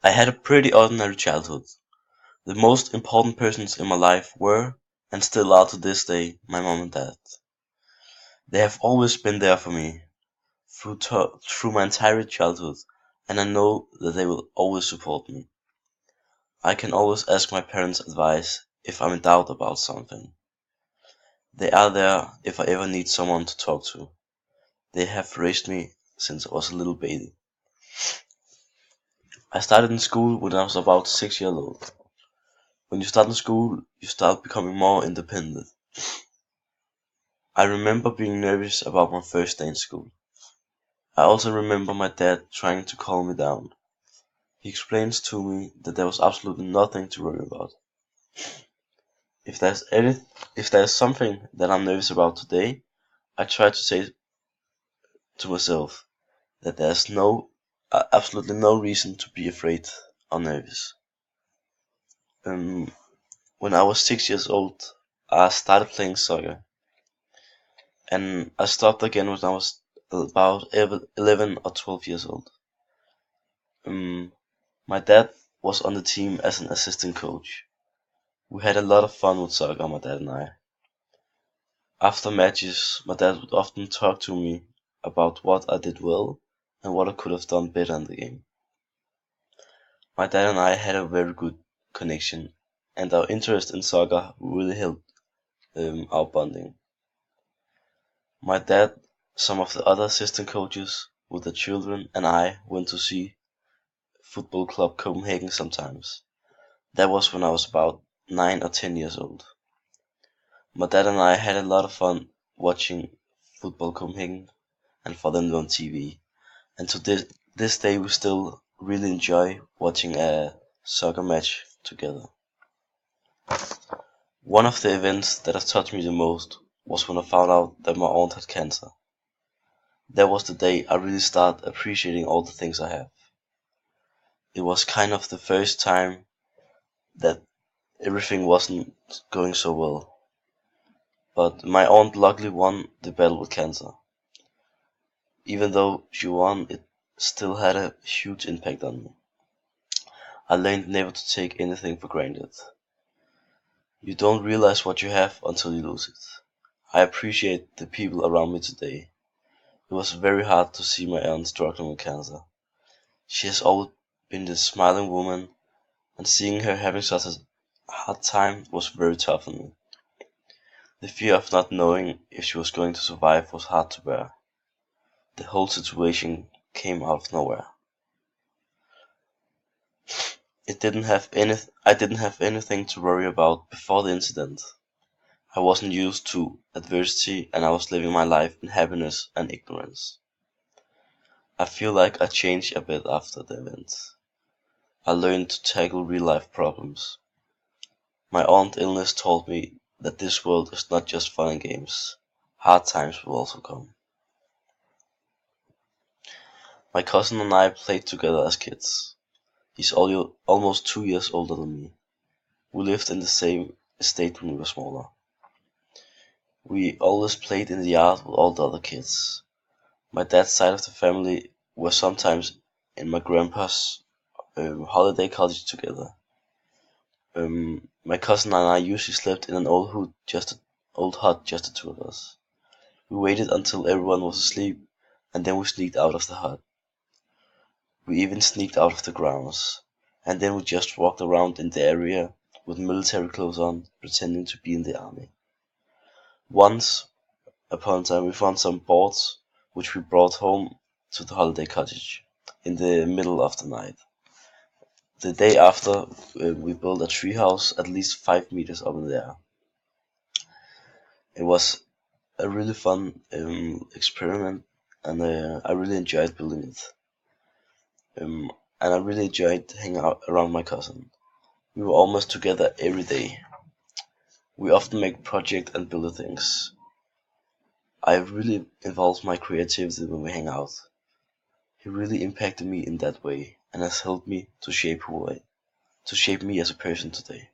I had a pretty ordinary childhood. The most important persons in my life were, and still are to this day, my mom and dad. They have always been there for me through my entire childhood, and I know that they will always support me. I can always ask my parents' advice if I'm in doubt about something. They are there if I ever need someone to talk to. They have raised me since I was a little baby. I started in school when I was about 6 years old. When you start in school, you start becoming more independent. I remember being nervous about my first day in school. I also remember my dad trying to calm me down. He explains to me that there was absolutely nothing to worry about. If there's any, if there's something that I'm nervous about today, I try to say to myself that there's absolutely no reason to be afraid or nervous. Um, when I was 6 years old, I started playing soccer, and I stopped again when I was about 11 or 12 years old. Um, my dad was on the team as an assistant coach. We had a lot of fun with soccer, my dad and I. After matches, my dad would often talk to me about what I did well and what I could have done better in the game. My dad and I had a very good connection, and our interest in soccer really helped our bonding. My dad, some of the other assistant coaches with the children, and I went to see Football Club Copenhagen sometimes. That was when I was about 9 or 10 years old. My dad and I had a lot of fun watching Football Copenhagen and following them on TV. And to this day, we still really enjoy watching a soccer match together. One of the events that has touched me the most was when I found out that my aunt had cancer. That was the day I really started appreciating all the things I have. It was kind of the first time that everything wasn't going so well. But my aunt luckily won the battle with cancer. Even though she won, it still had a huge impact on me. I learned never to take anything for granted. You don't realize what you have until you lose it. I appreciate the people around me today. It was very hard to see my aunt struggling with cancer. She has always been this smiling woman, and seeing her having such a hard time was very tough on me. The fear of not knowing if she was going to survive was hard to bear. The whole situation came out of nowhere. I didn't have anything to worry about before the incident. I wasn't used to adversity, and I was living my life in happiness and ignorance. I feel like I changed a bit after the event. I learned to tackle real life problems. My aunt's illness taught me that this world is not just fun and games. Hard times will also come. My cousin and I played together as kids. He's almost 2 years older than me. We lived in the same estate when we were smaller. We always played in the yard with all the other kids. My dad's side of the family were sometimes in my grandpa's holiday cottage together. My cousin and I usually slept in an old hut, just the two of us. We waited until everyone was asleep, and then we sneaked out of the hut. We even sneaked out of the grounds, and then we just walked around in the area with military clothes on, pretending to be in the army. Once upon a time, we found some boards which we brought home to the holiday cottage in the middle of the night. The day after, we built a treehouse at least 5 meters up in the air. It was a really fun experiment, and I really enjoyed building it. And I really enjoyed hanging out around my cousin. We were almost together every day. We often make projects and build things. I really involved my creativity when we hang out. He really impacted me in that way, and has helped me to shape me as a person today.